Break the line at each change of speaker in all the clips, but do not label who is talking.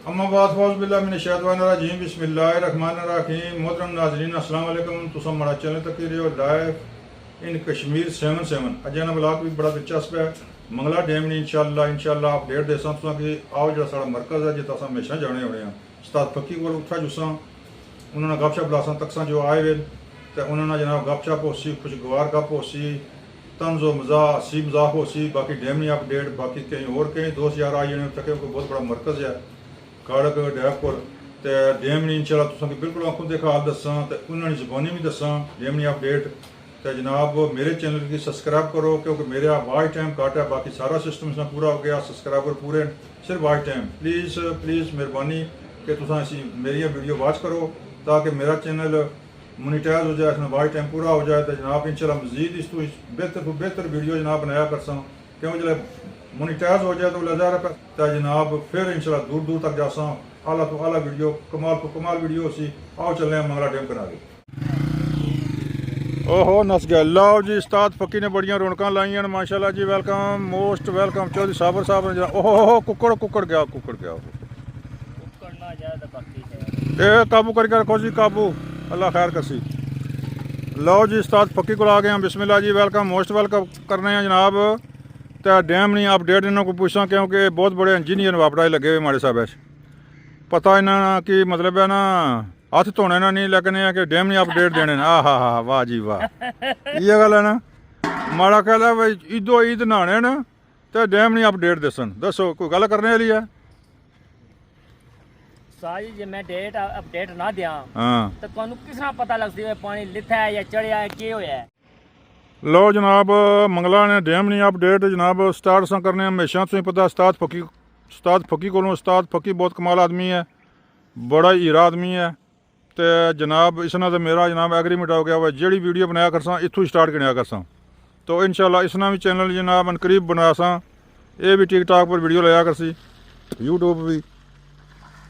अम्माबादफ़ौज़बिल्लाहिमिनश्शैतानिर्रजीम बिस्मिल्लाहिर्रहमानिर्रहीम। मोहतरम नाज़रीन अस्सलाम वालेकुम। तुसां हमारा चैनल तक रहे लाइव इन कश्मीर 77 अजय ना ब्लॉग भी बड़ा दिलचस्प है। मंगला डैम ने इंशाअल्लाह अपडेट देसां तुसां कि आओ जो साड़ा मरकज़ है जित्थे असां हमेशा जाने होने हैं उस्ताद फकी को उत्था जुसां उन्होंने गपशप लासां तकसां जो आए वे तो उन्होंने जनाब गपशप होसी खुशगवार गप होसी तंजो मजा सी मजाक होसी बाकी डैम नहीं अपडेट बाकी कहीं और कहीं दोस्त यार आई जाने तक बहुत बड़ा मरकज़ है काड़क डैपुर तो डैम नहीं इंशाअल्लाह तुसां बिल्कुल आंखों देखा हाल दसा तो उन्होंने ज़बानी भी दसा डैम नहीं अपडेट तो जनाब मेरे चैनल की सब्सक्राइब करो क्योंकि मेरा वाच टाइम घट है बाकी सारा सिस्टम इसमें पूरा हो गया सब्सक्राइबर पूरे सिर्फ वाच टाइम प्लीज़ मेहरबानी कि तुसां मेरी वीडियो वॉच करो ताकि मेरा चैनल मोनीटाइज हो जाए इसमें वाच टाइम पूरा हो जाए तो जनाब इंशाअल्लाह मज़ीद इस तो बेहतर वीडियो जनाब बनाया करसा क्योंकि जो मोनीटाइज हो जाए तो लजा रहा तो जनाब फिर इंशाअल्लाह दूर दूर तक जासा आला तो आला वीडियो कमाल तो कमाल वीडियो सी आओ चल रहे हैं मंगला डैम करा के। ओहो नस गया लो जी उस्ताद फकी ने बड़ियां रौनकां लाइयां माशाल्लाह जी वेलकम मोस्ट वेलकम चौधरी साबर साहब ने ओहो कुकड़ गया ए काबू करके रखो जी काबू अल्लाह खैर कसी। लो जी उस्ताद फकी को आ गए हैं बिस्मिल्लाह जी वेलकम मोस्ट वेलकम करने हैं जनाब तो डैम नहीं अपडेट इन्हों को पूछा क्योंकि बहुत बड़े इंजीनियर वापड़ा लगे हुए माड़े साहब पता इन्होंने कि मतलब है ना हथ धोने ना नहीं लेकिन है कि डैम नहीं अपडेट देने हा वाह जी वाह ये गल है ना माड़ा ख्याल है भाई ईदो ईद नहाने न तो डैम नहीं अपडेट दसन दसो कोई गल करने वाली है
साजी जे मैं डेट अपडेट ना दिया हां तो ਤੁਹਾਨੂੰ किस तरह पता लगदी है पानी लिथा है या चढ़िया है के होया है।
लो जनाब मंगला ने डैम नहीं अपडेट जनाब स्टार्ट सा करने हमेशा तुझे पता उस्ताद फकी को उस्ताद फकी बहुत कमाल आदमी है बड़ा हीरा आदमी है तो जनाब इसना तो मेरा जनाब एग्रीमेंट हो गया हुआ जी वीडियो बनाया करसा इत्थों स्टार्ट करने करसा तो इंशाअल्लाह इसना भी चैनल जनाब अनकरीब बनाया सा ये भी टिकटॉक पर वीडियो लाया करसी यूट्यूब भी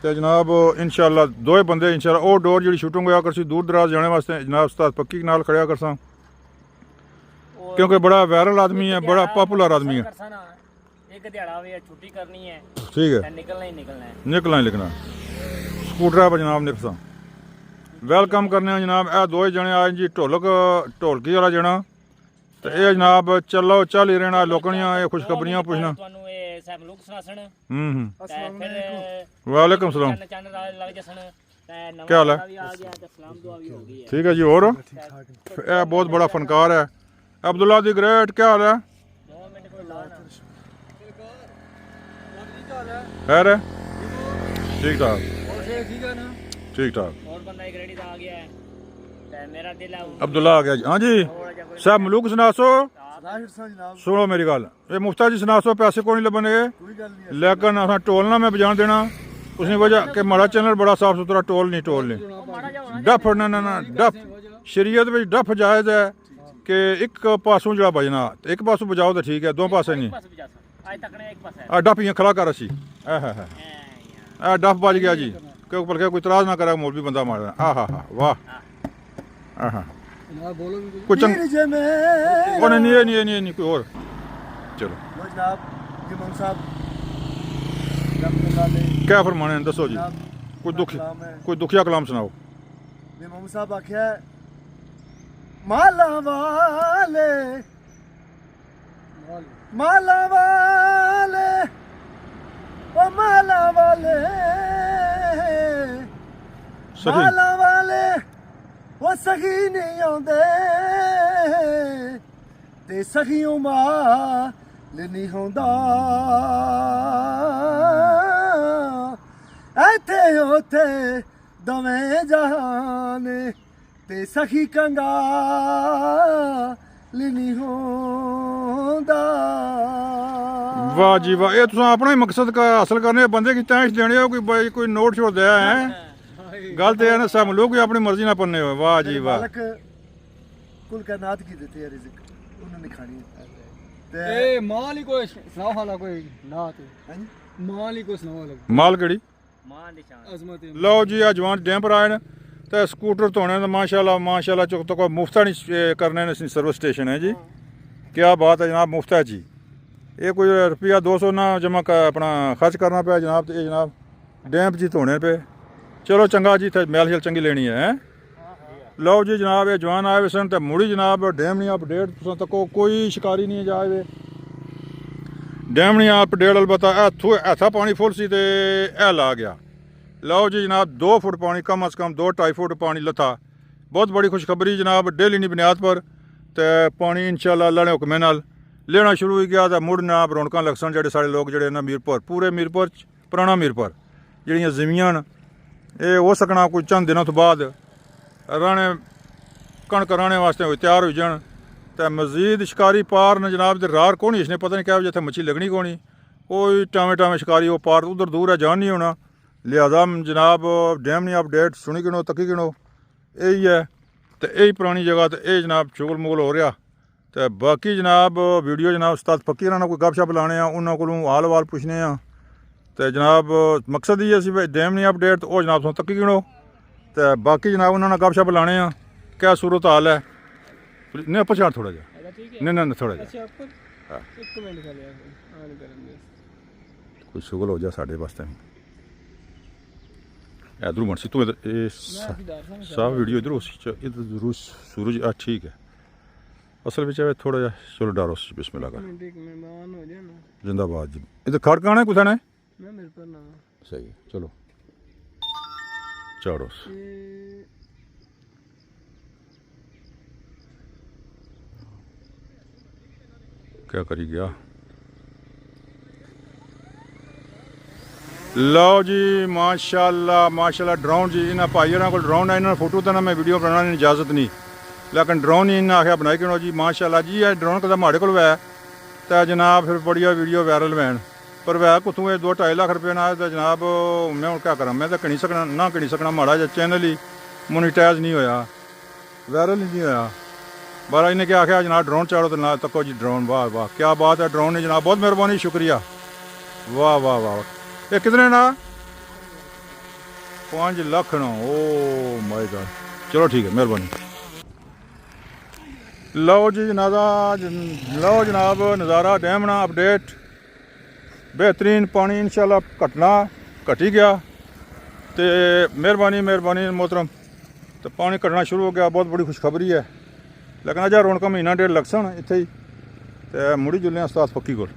तो जनाब इंशाअल्लाह दो बंदे इंशाअल्लाह और डोर जी शूटिंग होया करसी दूर दराज जाने वास्ते जनाब उस्ताद फकी नाल खड़िया करसा क्योंकि बड़ा वायरल आदमी है बड़ा पॉपुलर आदमी है
एक दिहाड़ा वे छुट्टी करनी है
ठीक है निकलना ही लिखना स्कूटर पर जनाब निकसा वेलकम करने जनाब ए दो जने आए जी ढोलकी वाला जना तो ये जनाब चलो चल ही रहना लोकनियां खुशखबरियां पूछना वालेकुम सलाम क्या हाल है ठीक है जी और ये बहुत बड़ा फनकार है अब्दुल्ला दी ग्रेट क्या हाल है खैर है ठीक ठाक अब्दुल्ला आ गया जी हाँ जी साहब मलूक सुनासो सुनो मेरी गल ये मुफ्ता जी सुनासो पैसे को नहीं लबने लेकिन असा टोल ना मैं बजान देना उसने वजह कि हमारा चैनल बड़ा साफ सुथरा टोल नहीं डफ ना डफ शरीयत में डफ जायज़ है कि एक पासों जो बजना एक पासों बजाओ तो ठीक है दो पासे नहीं डफ इं खड़ा कर असी डफ बज गया जी क्योंकि बल्कि कोई इतराज ना करे मौलवी बंदा मारा वाह कुछ नहीं कोई और चलो क्या फरमाने दसो जी कोई दुखिया कलाम सुनाओ।
साहब आख्या माला वाले माला वाले ओ माला वाले माला वाले वो सखी नहीं आंदे ते सखियों माल नहीं होंदा ऐथे ओथे दवें जहान ते सखी कंगाल नहीं होंदा।
वाह जी वाह ये तुम अपना ही मकसद का हासिल करने बंदे की तैश देने हो कोई नोट छोड़ दिया है गल तो है ना सब लोग भी अपनी मर्जी ना पन्ने हो वाह जी वाह
कुल कायनात की देते हैं रिज़्क उन्होंने खानी है
ए माल ही कोई सुनाओ वाला कोई नात माल ही कोई सुनाओ वाला
माल केड़ी
मान दी शान
अजमत
लो जी आ जवान डैम पर आए तो स्कूटर धोने तो माशाल्लाह चुक तो कोई मुफ्त नहीं करने सर्विस स्टेशन है जी क्या बात है जनाब मुफ्त है जी ये कोई रुपया 200 ना जमा अपना खर्च करना पाया जनाब तो ये जनाब ਡੈਂਪ ਜੀ ਧੋਣੇ ਪਏ। ਚਲੋ ਚੰਗਾ ਜੀ, ਇੱਥੇ ਮੈਲ ਸ਼ੈਲ ਚੰਗੀ ਲੈਣੀ ਹੈ। ਲਓ ਜੀ ਜਨਾਬ, ਇਹ ਜਵਾਨ ਆਏ ਵੇ ਸਨ ਤੇ ਮੁੜੀ ਜਨਾਬ ਡੈਮਣੀ ਅਪਡੇਟ ਤੁਸਾਂ ਤੱਕੋ ਕੋਈ ਸ਼ਿਕਾਰੀ ਨਹੀਂ ਜਾਵੇ। ਡੈਮਣੀ ਅਪਡੇਟ ਅਲਬਤਾ ਇੱਥਾ ਪਾਣੀ ਫੁੱਲ ਸੀ ਤੇ ਇਹ ਲਾ ਗਿਆ। ਲਓ ਜੀ जनाब 2 फुट पानी कम अज़ कम 2-2.5 फुट पानी लथा। बहुत बड़ी खुशखबरी जनाब, डेली नी बुनियाद पर तो पानी इंशाल्लाह अल्लाह ने हुक्म नाल लेना शुरू हो गया। तो मुड़ जनाब रौनक लगसन जेह्ड़े साढ़े लोग जेह्ड़े ना मीरपुर, पूरे मीरपुर पुराना मीरपुर जेह्ड़ियां ज़मीयां न ये हो सकना कोई चंद दिनों तो बाद राने कणक राने वास्ते तैयार हो जान। तो मजीद शिकारी पार न जनाब ते रार कौन इसने पता नहीं क्या जित्थे मच्छी लगनी कौनी, कोई टावें टावें शिकारी वो पार उधर दूर है, जान नहीं होना। लिहाजा जनाब डैमनी अपडेट सुनी गिनो तकी गिनो यही है। तो यही पुरानी जगह तो यही जनाब चुगल मुगल हो रहा। तो बाकी जनाब वीडियो जनाब उस्ताद फकीर ना कोई गपशप लाने उन्होंने को हाल वाल पुछने। तो जनाब मकसद ये सी भाई डैमनी अपडेट वो जनाब तुम तकी गिनो। तो बाकी जनाब उन्होंने गपशप लाने क्या सूरत हाल है नहीं पछाड़ थोड़ा जा नहीं थोड़ा जा कोई शुगल हो जा साढ़े वास्ते इधरों मन सी तू इधर साफ वीडियो इधर जरूर सूरज ठीक है असल में चाहे थोड़ा जा चलो डारो बिस्मिल्लाह का जिंदाबाद जी। इधर खड़काना है कुछ ने सही है चलो चारो क्या करी गया। लो जी माशाल्लाह माशाल्लाह ड्रोन जी इन्हें भाई को ड्रोन है, इन्होंने फोटो देना मैं वीडियो बनाने की इजाज़त नहीं, लेकिन ड्रोन ही इन्हें आख्या बनाई क्यों जी माशाल्लाह जी। यह ड्रोन कदा माड़े को वै तो जनाब फिर बढ़िया वीडियो वायरल वैन पर वै कुतों 2-2.5 लाख रुपये ना तो जनाब मैं हूँ क्या करा, मैं तो कनी सकना ना कनी सकना माड़ा जा चैनल ही मोनीटाइज नहीं होया वायरल नहीं होया। बारा इन्हें क्या आख्या जनाब ड्रोन चाड़ो तो ना तको जी ड्रोन, वाह वाह क्या बात है ड्रोन ने जनाब, बहुत मेहरबानी शुक्रिया, वाह वाह वाह। ये कितने ना 5 लाख ना, ओ माय गॉड चलो ठीक है मेहरबानी। लो जी लो जनाब नज़ारा डैमना अपडेट बेहतरीन पानी इंशाल्लाह घटी गया तो मेहरबानी मेहरबानी मोहतरम। तो पानी घटना शुरू हो गया, बहुत बड़ी खुशखबरी है। लेकिन अजा रौनक महीना डेढ़ लग सन इत्थे ही तो मुड़ी जुल्ले उस्ताद फक्की कोल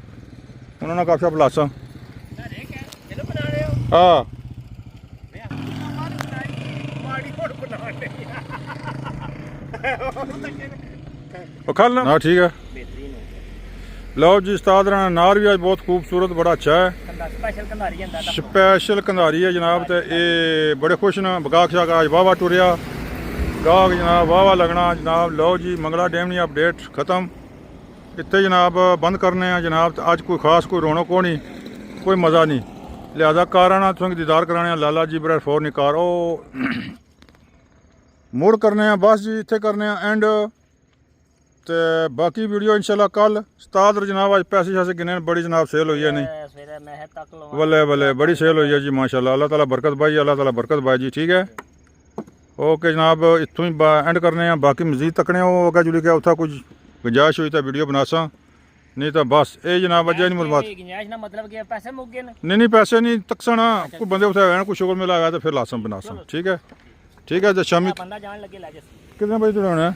उन्होंने गपशप लासा। हाँ खल ना ठीक है। लो जी उस्ताद राना नार भी आज बहुत खूबसूरत बड़ा अच्छा है, स्पेशल कंधारी है जनाब। तो ये बड़े खुश न बगाख शाख आज वाह वाह टुरिया गाहक जनाब वाह वाह लगना जनाब। लो जी मंगला डैमनी अपडेट ख़त्म इतने जनाब बंद करने हैं जनाब। तो अज कोई खास कोई रौनक को नहीं कोई मज़ा नहीं, लिहाजा कार आना तुसें दीदार कराने लाला जी बड़ा फोर निकार ओ मुड़ करने बस जी इत्थे करने एंड। तो बाकी वीडियो इंशाल्लाह कल उस्ताद जनाब आज पैसे शैसे गिने बड़ी जनाब सेल हुई है नहीं बल्ले बल्ले बड़ी सेल हुई है जी माशाल्लाह। अल्लाह ताला बरकत भाई, अल्लाह ताला बरकत भाई जी ठीक है। ओके जनाब इत्थों ही एंड करने हैं, बाकी मजीद तकने हो अगर जुड़ी गया उत्था कुछ गुंजाइश हुई तो वीडियो बनासा नहीं तो बस ये जनाब अजय नहीं मुलमात नहीं पैसे नहीं तकसना कोई बंदे उठाए कोई शुगर मिला तो फिर लासम बनासा ठीक है। ठीक है तो शामी कितने बजे तक होना है